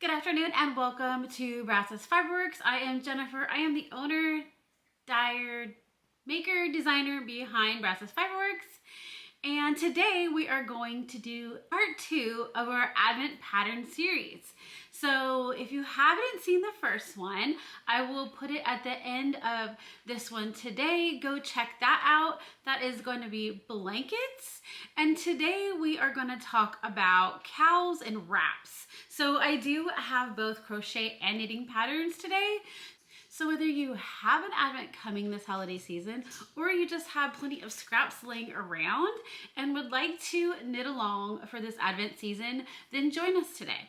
Good afternoon and welcome to Brazos Fiberworks. I am Jennifer. I am the owner, dyer, maker, designer behind Brazos Fiberworks. And today we are going to do part 2 of our Advent pattern series. So if you haven't seen the first one, I will put it at the end of this one today. Go check that out. That is going to be blankets. And today we are going to talk about cowls and wraps. So I do have both crochet and knitting patterns today. So whether you have an Advent coming this holiday season or you just have plenty of scraps laying around and would like to knit along for this Advent season, then join us today.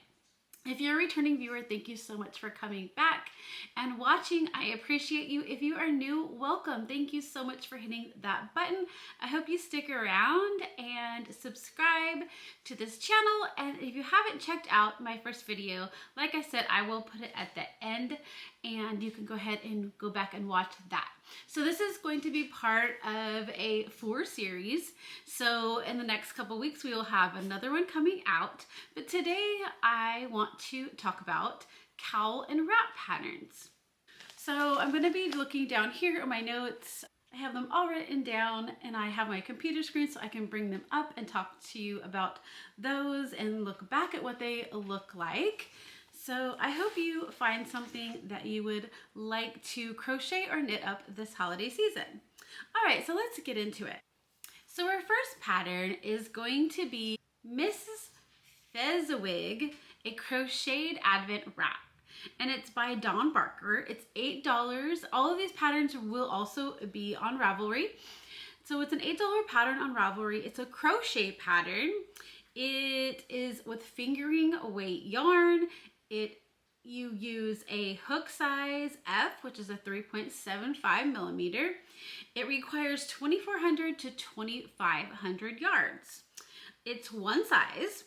If you're a returning viewer, thank you so much for coming back and watching. I appreciate you. If you are new, welcome. Thank you so much for hitting that button. I hope you stick around and subscribe to this channel. And if you haven't checked out my first video, like I said, I will put it at the end and you can go ahead and go back and watch that. So this is going to be part of a 4 series. So in the next couple weeks, we will have another one coming out. But today I want to talk about cowl and wrap patterns. So I'm going to be looking down here at my notes. I have them all written down and I have my computer screen so I can bring them up and talk to you about those and look back at what they look like. So I hope you find something that you would like to crochet or knit up this holiday season. All right, so let's get into it. So our first pattern is going to be Mrs. Fezziwig, a crocheted Advent wrap. And it's by Dawn Barker. It's $8. All of these patterns will also be on Ravelry. So it's an $8 pattern on Ravelry. It's a crochet pattern. It is with fingering weight yarn. You use a hook size F, which is a 3.75 millimeter. It requires 2,400 to 2,500 yards. It's one size.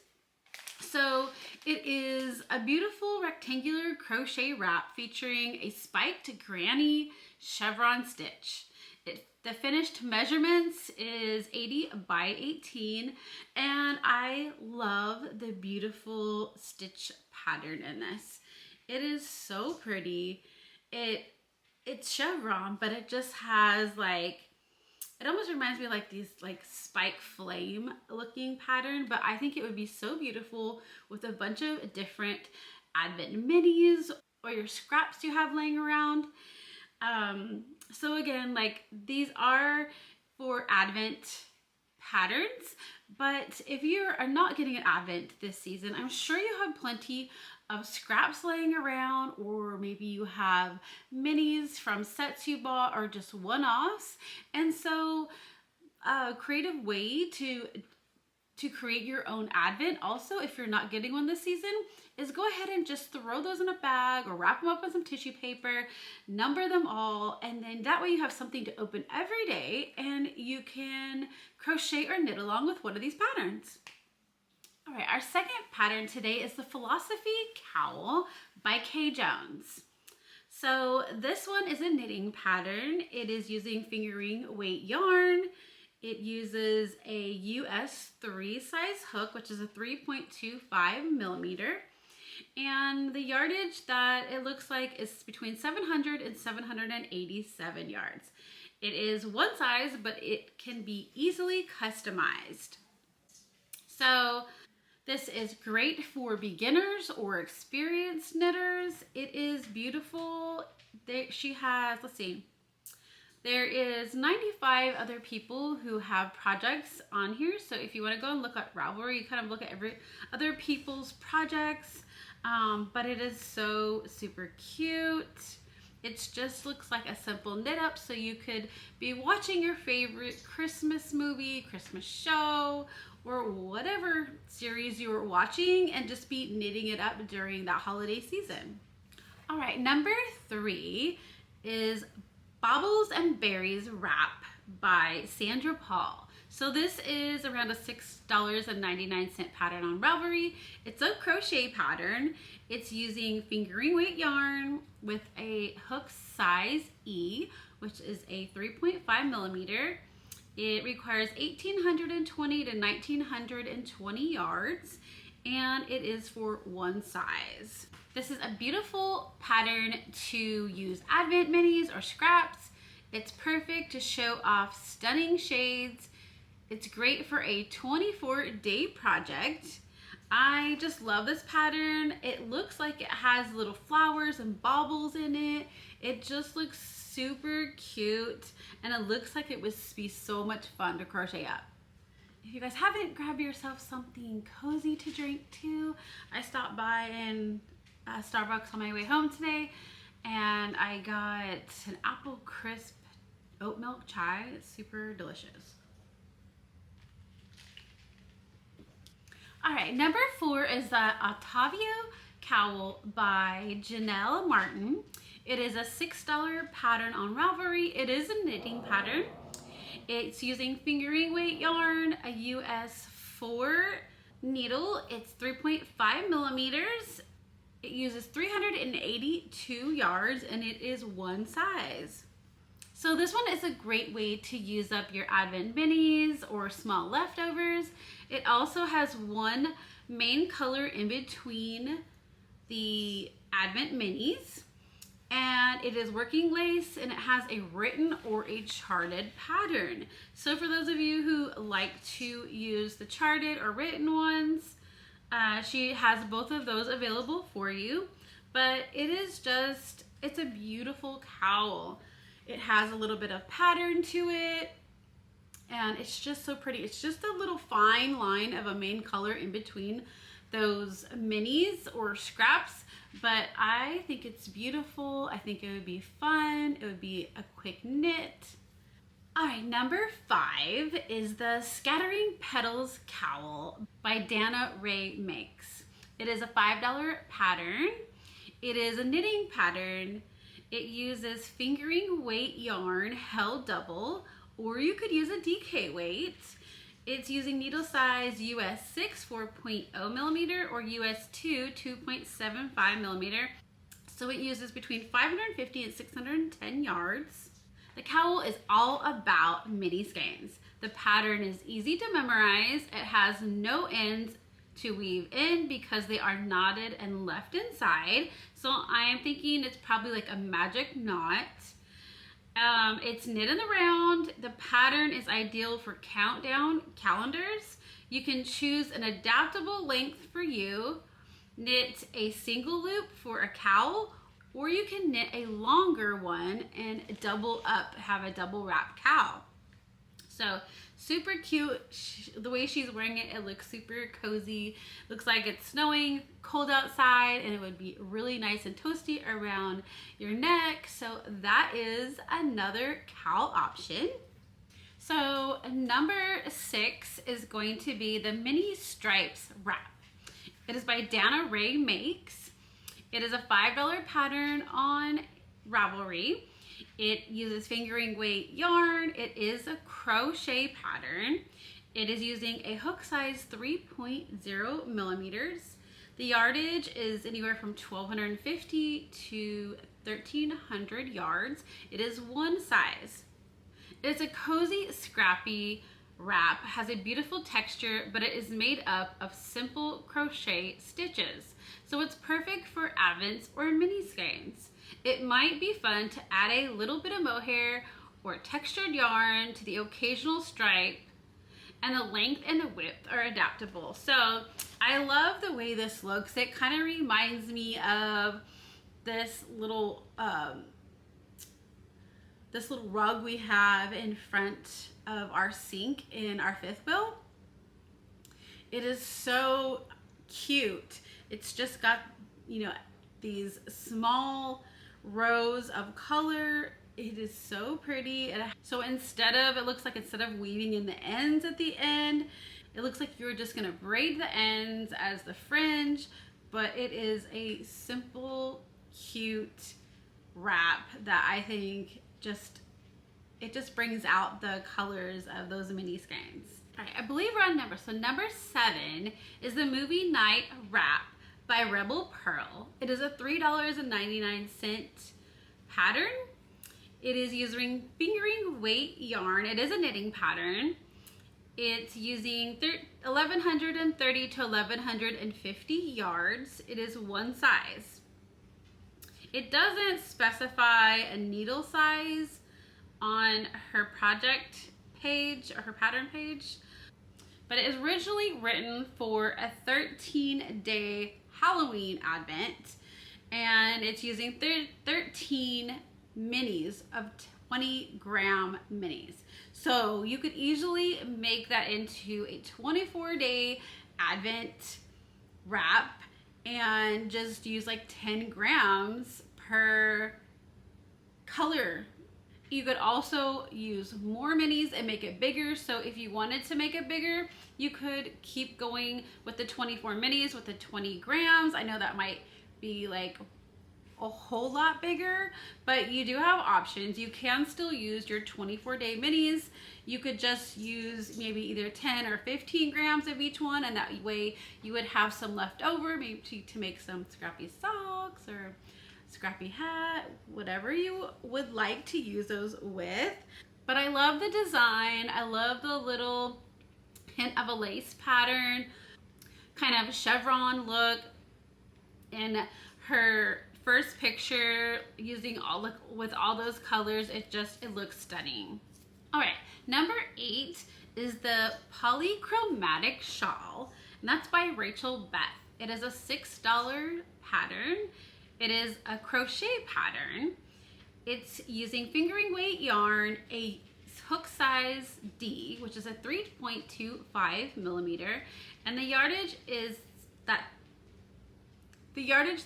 So it is a beautiful rectangular crochet wrap featuring a spiked granny chevron stitch. The finished measurements is 80 by 18, and I love the beautiful stitch pattern in this. It is so pretty. It's chevron, but it just has like, it almost reminds me of like these like spike flame looking pattern, but I think it would be so beautiful with a bunch of different Advent minis or your scraps you have laying around. So again, like these are for Advent patterns, but if you are not getting an Advent this season, I'm sure you have plenty of scraps laying around, or maybe you have minis from sets you bought or just one-offs. And so a creative way to create your own Advent also, if you're not getting one this season, is go ahead and just throw those in a bag or wrap them up with some tissue paper, number them all, and then that way you have something to open every day and you can crochet or knit along with one of these patterns. All right, our second pattern today is the Philosophy Cowl by Kay Jones. So this one is a knitting pattern. It is using fingering weight yarn. It uses a US 3 size hook, which is a 3.25 millimeter. And the yardage that it looks like is between 700 and 787 yards. It is one size, but it can be easily customized. So this is great for beginners or experienced knitters. It is beautiful. She has, let's see, there is 95 other people who have projects on here. So if you want to go and look at Ravelry, you kind of look at every other people's projects. But it is so super cute. It just looks like a simple knit up. So you could be watching your favorite Christmas movie, Christmas show, or whatever series you were watching and just be knitting it up during that holiday season. All right, number 3 is Baubles and Berries Wrap by Sandra Paul. So this is around a $6.99 pattern on Ravelry. It's a crochet pattern. It's using fingering weight yarn with a hook size E, which is a 3.5 millimeter. It requires 1,820 to 1,920 yards, and it is for one size. This is a beautiful pattern to use Advent minis or scraps. It's perfect to show off stunning shades. It's great for a 24-day project. I just love this pattern. It looks like it has little flowers and baubles in it. It just looks super cute, and it looks like it would be so much fun to crochet up. If you guys haven't, grab yourself something cozy to drink too. I stopped by in Starbucks on my way home today, and I got an apple crisp oat milk chai. It's super delicious. All right, number 4 is the Ottavio Cowl by Janelle Martin. It is a $6 pattern on Ravelry. It is a knitting pattern. It's using fingering weight yarn, a US 4 needle. It's 3.5 millimeters. It uses 382 yards, and it is one size. So this one is a great way to use up your Advent minis or small leftovers. It also has one main color in between the Advent minis, and it is working lace, and it has a written or a charted pattern. So for those of you who like to use the charted or written ones, she has both of those available for you. But it is just, it's a beautiful cowl. It has a little bit of pattern to it, and it's just so pretty. It's just a little fine line of a main color in between those minis or scraps, but I think it's beautiful. I think it would be fun. It would be a quick knit. All right, number 5 is the Scattering Petals Cowl by Dana Ray Makes. It is a $5 pattern. It is a knitting pattern. It uses fingering weight yarn held double, or you could use a DK weight. It's using needle size US 6 4.0 millimeter or US 2 2.75 millimeter. So it uses between 550 and 610 yards. The cowl is all about mini skeins. The pattern is easy to memorize. It has no ends to weave in because they are knotted and left inside. So I am thinking it's probably like a magic knot. It's knit in the round. The pattern is ideal for countdown calendars. You can choose an adaptable length for you, knit a single loop for a cowl, or you can knit a longer one and double up, have a double wrap cowl. So super cute. The way she's wearing it, it looks super cozy. Looks like it's snowing, cold outside, and it would be really nice and toasty around your neck. So that is another cowl option. So number 6 is going to be the Mini Stripes Wrap. It is by Dana Ray Makes. It is a $5 pattern on Ravelry. It uses fingering weight yarn. It is a crochet pattern. It is using a hook size 3.0 millimeters. The yardage is anywhere from 1,250 to 1,300 yards. It is one size. It's a cozy, scrappy wrap. It has a beautiful texture, but it is made up of simple crochet stitches. So it's perfect for advents or mini skeins. It might be fun to add a little bit of mohair or textured yarn to the occasional stripe, and the length and the width are adaptable. So I love the way this looks. It kind of reminds me of this little rug we have in front of our sink in our 5th wheel. It is so cute. It's just got, you know, these small rows of color. It is so pretty. So instead of weaving in the ends at the end, it looks like you're just gonna braid the ends as the fringe, but it is a simple, cute wrap that I think it just brings out the colors of those mini skeins. All right, I believe we're on number. So number 7 is the Movie Night Wrap by Rebel Purl. It is a $3.99 pattern. It is using fingering weight yarn. It is a knitting pattern. It's using 1130 to 1150 yards. It is one size. It doesn't specify a needle size on her project page or her pattern page, but it is originally written for a 13-day Halloween advent, and it's using 13 minis of 20-gram minis. So you could easily make that into a 24-day advent wrap and just use like 10 grams per color. You could also use more minis and make it bigger. So if you wanted to make it bigger, you could keep going with the 24 minis with the 20 grams. I know that might be like a whole lot bigger, but you do have options. You can still use your 24-day minis. You could just use maybe either 10 or 15 grams of each one, and that way you would have some left over, maybe to make some scrappy socks or scrappy hat, whatever you would like to use those with. But I love the design. I love the little hint of a lace pattern, kind of chevron look in her first picture, using with all those colors. It looks stunning. All right, number 8 is the Polychromatic Shawl, and that's by Beth. It is a $6 pattern. It is a crochet pattern. It's using fingering weight yarn, a hook size D, which is a 3.25 millimeter, and the yardage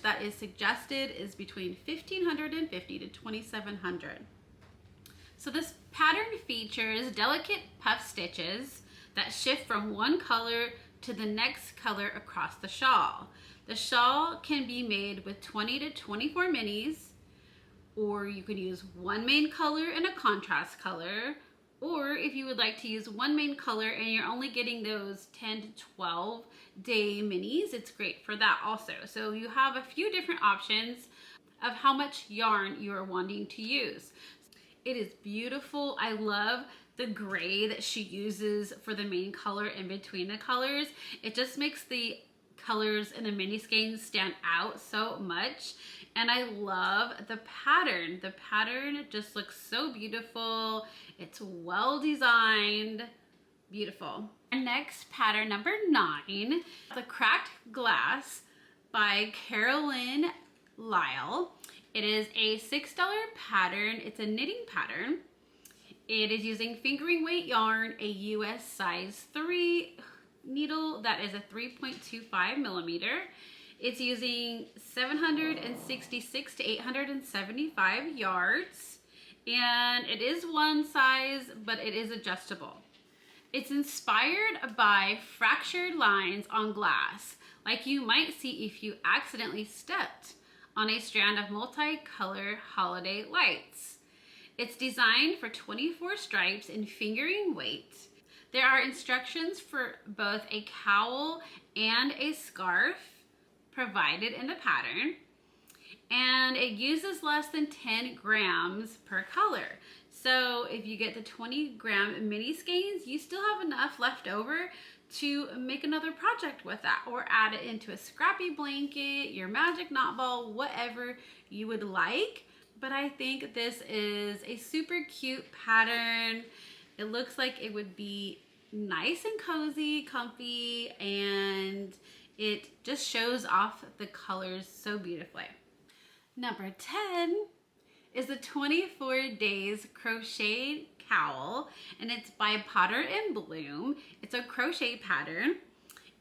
that is suggested is between 1,550 to 2,700. So this pattern features delicate puff stitches that shift from one color to the next color across the shawl. The shawl can be made with 20 to 24 minis, or you could use one main color and a contrast color, or if you would like to use one main color and you're only getting those 10 to 12 day minis, it's great for that also. So you have a few different options of how much yarn you are wanting to use. It is beautiful. I love the gray that she uses for the main color in between the colors. It just makes the colors in the mini skeins stand out so much. And I love the pattern. The pattern just looks so beautiful. It's well designed, beautiful. And next, pattern number 9, the Cracked Glass by Carolyn Lisle. It is a $6 pattern. It's a knitting pattern. It is using fingering weight yarn, a US size 3 needle that is a 3.25 millimeter. It's using 766 to 875 yards, and it is one size, but it is adjustable. It's inspired by fractured lines on glass, like you might see if you accidentally stepped on a strand of multicolor holiday lights. It's designed for 24 stripes in fingering weight. There are instructions for both a cowl and a scarf provided in the pattern, and it uses less than 10 grams per color. So if you get the 20-gram mini skeins, you still have enough left over to make another project with that, or add it into a scrappy blanket, your magic knot ball, whatever you would like. But I think this is a super cute pattern. It looks like it would be nice and cozy, comfy, and it just shows off the colors so beautifully. Number 10 is the 24 Days Crocheted Cowl, and it's by Potter and Bloom. It's a crochet pattern,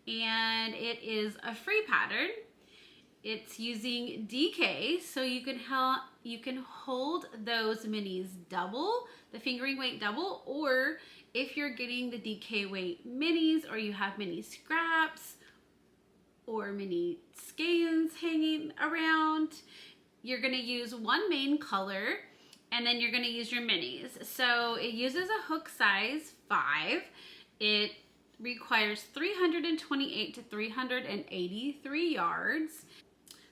and it is a free pattern. It's using DK, so you can hold those minis double, the fingering weight double, or if you're getting the DK weight minis, or you have mini scraps or mini skeins hanging around, you're gonna use one main color, and then you're gonna use your minis. So it uses a hook size 5. It requires 328 to 383 yards.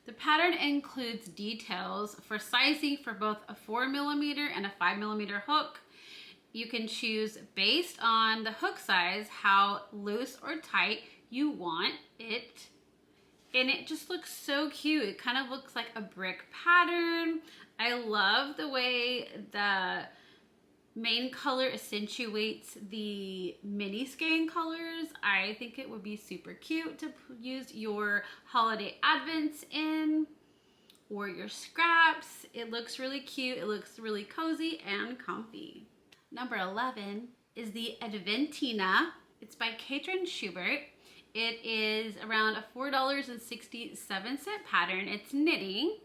The pattern includes details for sizing for both a 4mm and a 5mm hook. You can choose based on the hook size how loose or tight you want it. And it just looks so cute. It kind of looks like a brick pattern. I love the way the main color accentuates the mini skein colors. I think it would be super cute to use your holiday advents in, or your scraps. It looks really cute. It looks really cozy and comfy. Number 11 is the Adventina. It's by Katrin Schubert. It is around a $4.67 pattern. It's knitting.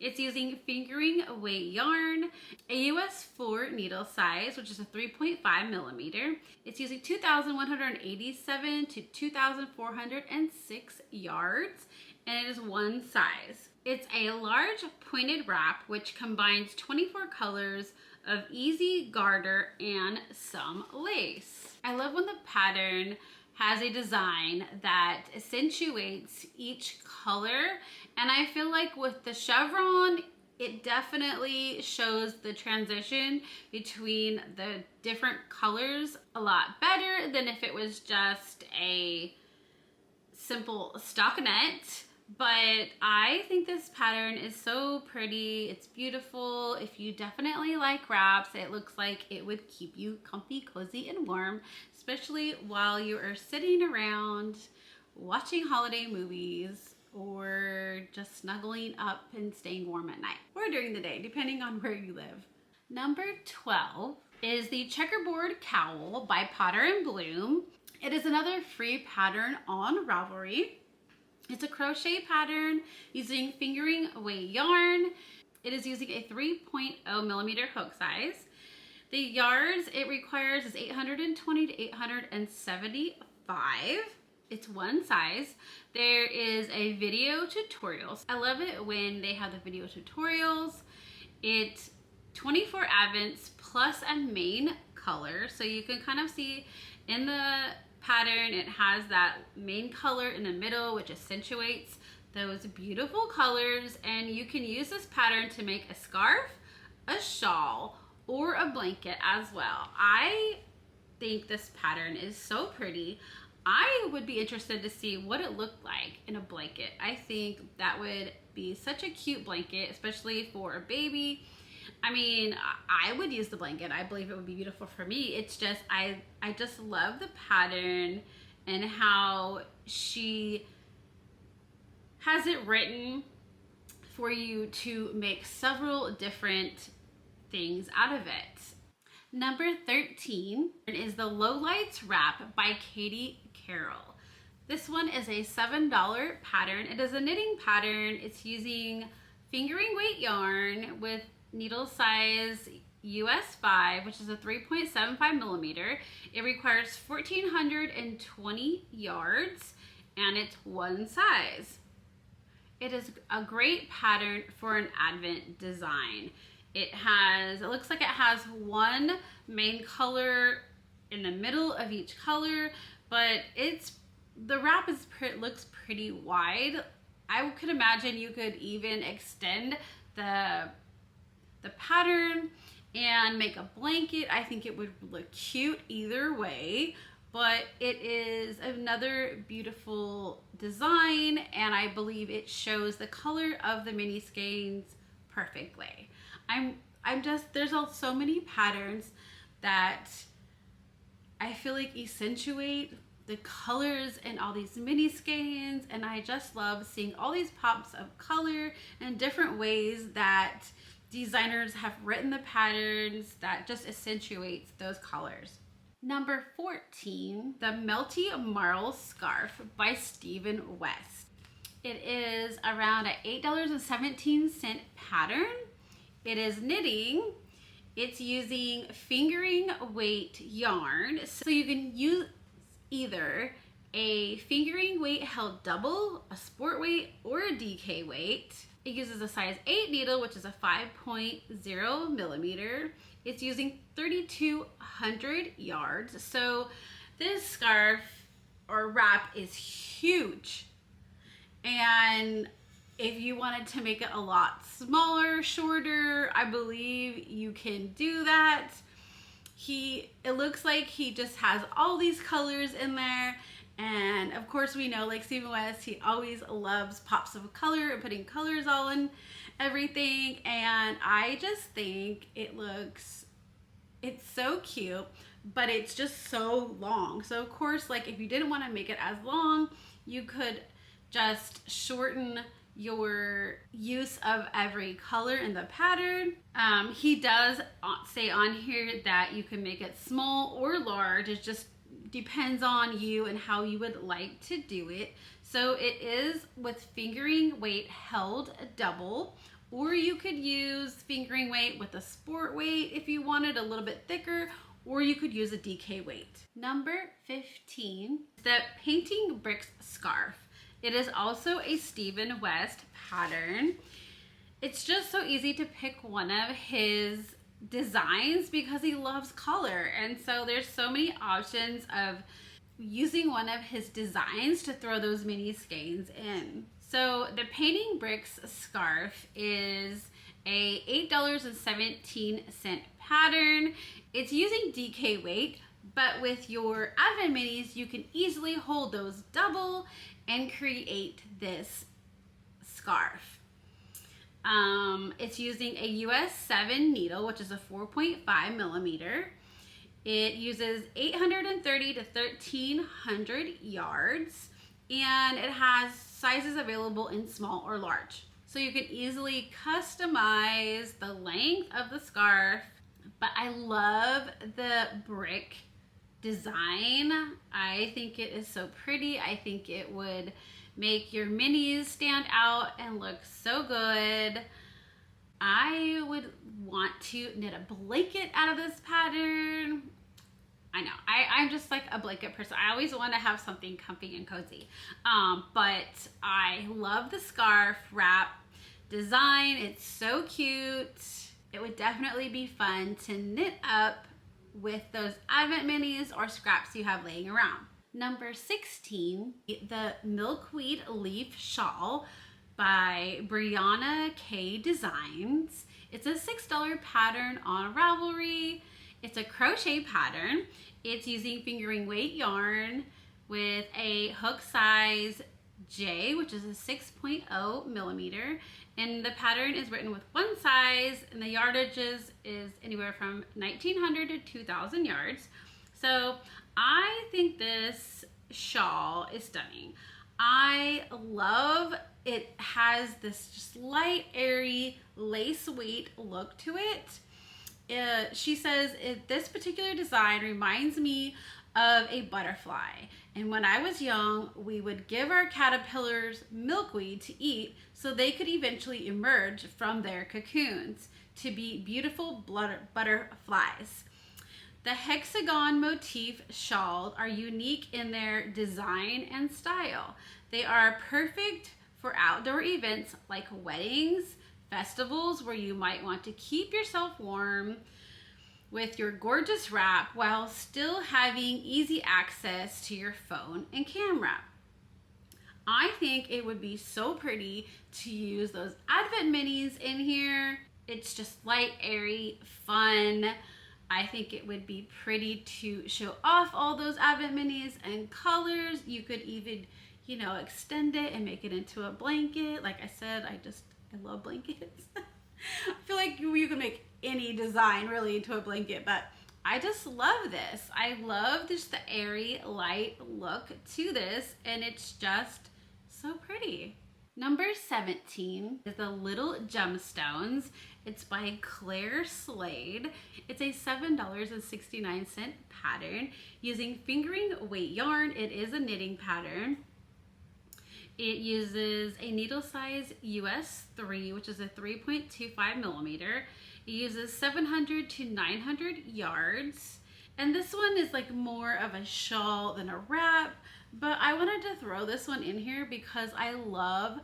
It's using fingering weight yarn, a US 4 needle size, which is a 3.5 millimeter. It's using 2,187 to 2,406 yards, and it is one size. It's a large pointed wrap, which combines 24 colors of easy garter and some lace. I love when the pattern has a design that accentuates each color, and I feel like with the chevron, it definitely shows the transition between the different colors a lot better than if it was just a simple stockinette. But I think this pattern is so pretty. It's beautiful. If you definitely like wraps, it looks like it would keep you comfy, cozy, and warm, especially while you are sitting around watching holiday movies or just snuggling up and staying warm at night or during the day, depending on where you live. Number 12 is the Checkerboard Cowl by Potter and Bloom. It is another free pattern on Ravelry. It's a crochet pattern using fingering weight yarn. It is using a 3.0 millimeter hook size. The yards it requires is 820 to 875. It's one size. There is a video tutorial. I love it when they have the video tutorials. It's 24 advents plus a main color. So you can kind of see in the pattern, it has that main color in the middle, which accentuates those beautiful colors. And you can use this pattern to make a scarf, a shawl, or a blanket as well. I think this pattern is so pretty. I would be interested to see what it looked like in a blanket. I think that would be such a cute blanket, especially for a baby. I mean, I would use the blanket. I believe it would be beautiful for me. It's just, I just love the pattern and how she has it written for you to make several different things out of it. Number 13 is the Lowlights wrap by Katy, Carroll. This one is a $7 pattern. It is a knitting pattern. It's using fingering weight yarn with needle size US 5, which is a 3.75 millimeter. It requires 1,420 yards, and it's one size. It is a great pattern for an Advent design. It looks like it has one main color in the middle of each color, but the wrap looks pretty wide. I could imagine you could even extend the pattern and make a blanket. I think it would look cute either way, but it is another beautiful design, and I believe it shows the color of the mini skeins perfectly. There's so many patterns that I feel like accentuate the colors in all these mini skeins, and I just love seeing all these pops of color and different ways that designers have written the patterns that just accentuates those colors. Number 14, the Melty Marl Scarf by Stephen West. It is around an $8.17 pattern. It is knitting. It's using fingering weight yarn. So you can use either a fingering weight held double, a sport weight, or a DK weight. It uses a size 8 needle, which is a 5.0 millimeter. It's using 3,200 yards. So this scarf or wrap is huge. And if you wanted to make it a lot smaller, shorter, I believe you can do that. it looks like he just has all these colors in there. And of course we know, like Stephen West, he always loves pops of color and putting colors all in everything. And I just think it's so cute, but it's just so long. So of course, like if you didn't want to make it as long, you could just shorten your use of every color in the pattern. He does say on here that you can make it small or large. It just depends on you and how you would like to do it. So it is with fingering weight held double, or you could use fingering weight with a sport weight if you wanted a little bit thicker, or you could use a DK weight. Number 15, the Painting Bricks Scarf. It is also a Stephen West pattern. It's just so easy to pick one of his designs because he loves color, and so there's so many options of using one of his designs to throw those mini skeins in. So the Painting Bricks Scarf is a $8.17 pattern. It's using DK weight, but with your Advent minis you can easily hold those double and create this scarf. It's using a US 7 needle, which is a 4.5 millimeter. It uses 830 to 1300 yards, and it has sizes available in small or large. So you can easily customize the length of the scarf, but I love the brick design. I think it is so pretty. I think it would make your minis stand out and look so good. I would want to knit a blanket out of this pattern. I know, I'm just like a blanket person. I always want to have something comfy and cozy. But I love the scarf wrap design. It's so cute. It would definitely be fun to knit up with those Advent minis or scraps you have laying around. Number 16, the Milkweed Leaf Shawl by Brianna K Designs. It's a $6 pattern on Ravelry. It's a crochet pattern. It's using fingering weight yarn with a hook size J, which is a 6.0 millimeter. And the pattern is written with one size, and the yardages is anywhere from 1900 to 2000 yards. So I think this shawl is stunning. I love it. Has this just light, airy, lace weight look to it. She says this particular design reminds me of a butterfly. And when I was young, we would give our caterpillars milkweed to eat so they could eventually emerge from their cocoons to be beautiful butterflies. The hexagon motif shawls are unique in their design and style. They are perfect for outdoor events like weddings, festivals where you might want to keep yourself warm with your gorgeous wrap while still having easy access to your phone and camera. I think it would be so pretty to use those Advent minis in here. It's just light, airy, fun. I think it would be pretty to show off all those Advent minis and colors. You could even, you know, extend it and make it into a blanket. Like I said, I love blankets. I feel like you can make any design really into a blanket, but I just love this. I love just the airy, light look to this, and it's just so pretty. Number 17 is the Little Gemstones. It's by Claire Slade. It's a $7.69 pattern using fingering weight yarn. It is a knitting pattern. It uses a needle size US 3, which is a 3.25 millimeter. It uses 700 to 900 yards. And this one is like more of a shawl than a wrap, but I wanted to throw this one in here because I love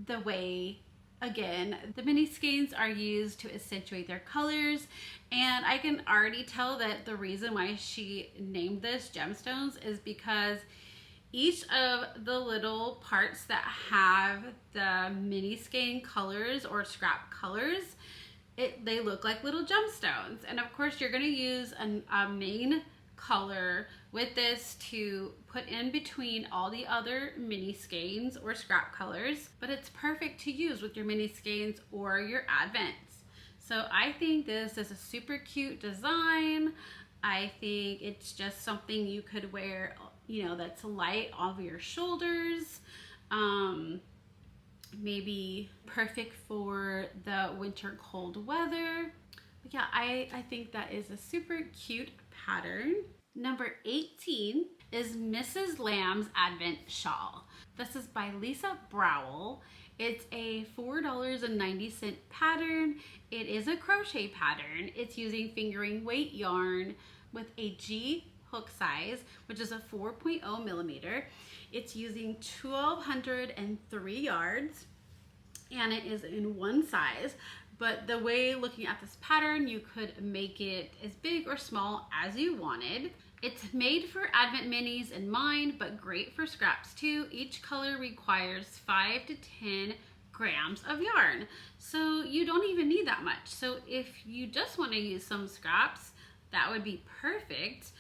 the way, again, the mini skeins are used to accentuate their colors. And I can already tell that the reason why she named this Gemstones is because each of the little parts that have the mini skein colors or scrap colors they look like little gemstones. And of course you're going to use a main color with this to put in between all the other mini skeins or scrap colors, but it's perfect to use with your mini skeins or your advents. So I think this is a super cute design. I think it's just something you could wear, you know, that's light off your shoulders. Maybe perfect for the winter cold weather. But yeah, I think that is a super cute pattern. Number 18 is Mrs. Lamb's Advent Shawl. This is by Lisa Browell. It's a $4.90 pattern. It is a crochet pattern. It's using fingering weight yarn with a G hook size, which is a 4.0 millimeter. It's using 1,203 yards, and it is in one size. But the way looking at this pattern, you could make it as big or small as you wanted. It's made for Advent minis in mind, but great for scraps too. Each color requires 5 to 10 grams of yarn, so you don't even need that much. So if you just want to use some scraps, that would be perfect.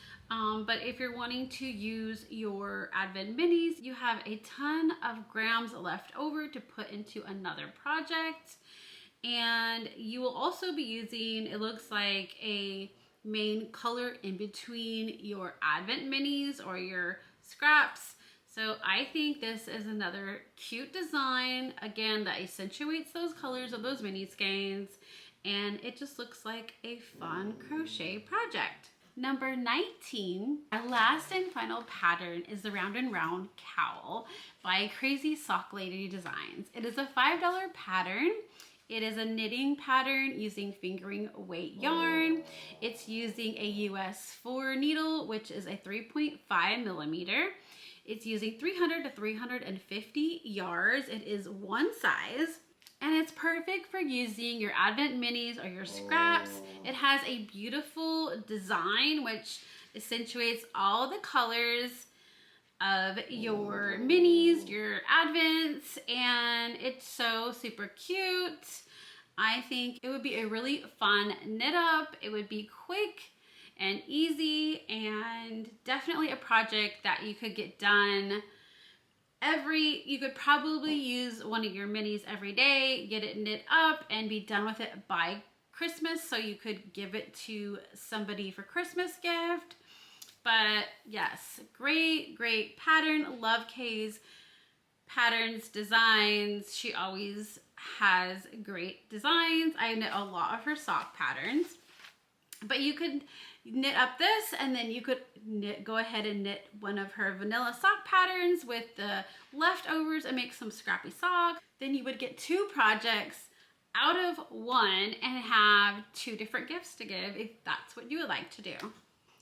But if you're wanting to use your Advent minis, you have a ton of grams left over to put into another project. And you will also be using, it looks like, a main color in between your Advent minis or your scraps. So I think this is another cute design, again, that accentuates those colors of those mini skeins, and it just looks like a fun crochet project. Number 19, our last and final pattern is the Round and Round Cowl by Crazy Sock Lady Designs. It is a $5 pattern. It is a knitting pattern using fingering weight yarn. It's using a US 4 needle, which is a 3.5 millimeter. It's using 300 to 350 yards. It is one size, and it's perfect for using your Advent minis or your scraps. It has a beautiful design which accentuates all the colors of your minis, your Advents, and it's so super cute. I think it would be a really fun knit up. It would be quick and easy, and definitely a project that you could get done you could probably use one of your minis every day, get it knit up, and be done with it by Christmas, so you could give it to somebody for Christmas gift. But yes, great pattern. Love Kay's patterns, designs. She always has great designs. I knit a lot of her sock patterns, but you could knit up this, and then you could go ahead and knit one of her vanilla sock patterns with the leftovers and make some scrappy socks. Then you would get two projects out of one and have two different gifts to give if that's what you would like to do.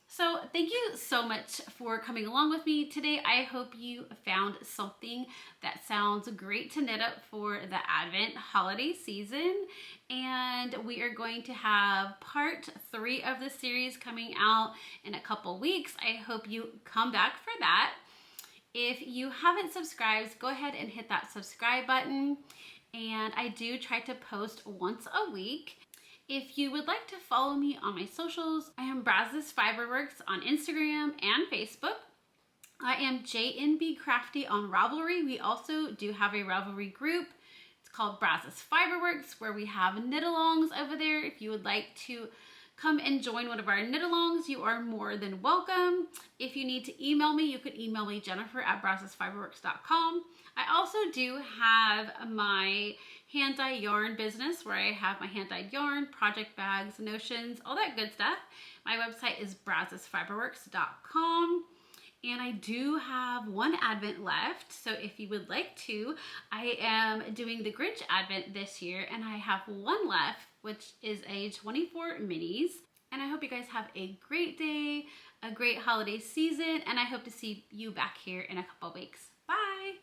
So thank you so much for coming along with me today. I hope you found something that sounds great to knit up for the Advent holiday season. And we are going to have part 3 of the series coming out in a couple weeks. I hope you come back for that. If you haven't subscribed, go ahead and hit that subscribe button. And I do try to post once a week. If you would like to follow me on my socials, I am Brazos Fiberworks on Instagram and Facebook. I am jnbcrafty on Ravelry. We also do have a Ravelry group. It's called Brazos Fiberworks, where we have knit-alongs over there. If you would like to come and join one of our knit-alongs, you are more than welcome. If you need to email me, you can email me, jennifer@brazosfiberworks.com. I also do have my hand-dyed yarn business, where I have my hand-dyed yarn, project bags, notions, all that good stuff. My website is brazosfiberworks.com. And I do have one Advent left, so if you would like to, I am doing the Grinch Advent this year, and I have one left, which is a 24 minis. And I hope you guys have a great day, a great holiday season, and I hope to see you back here in a couple weeks. Bye!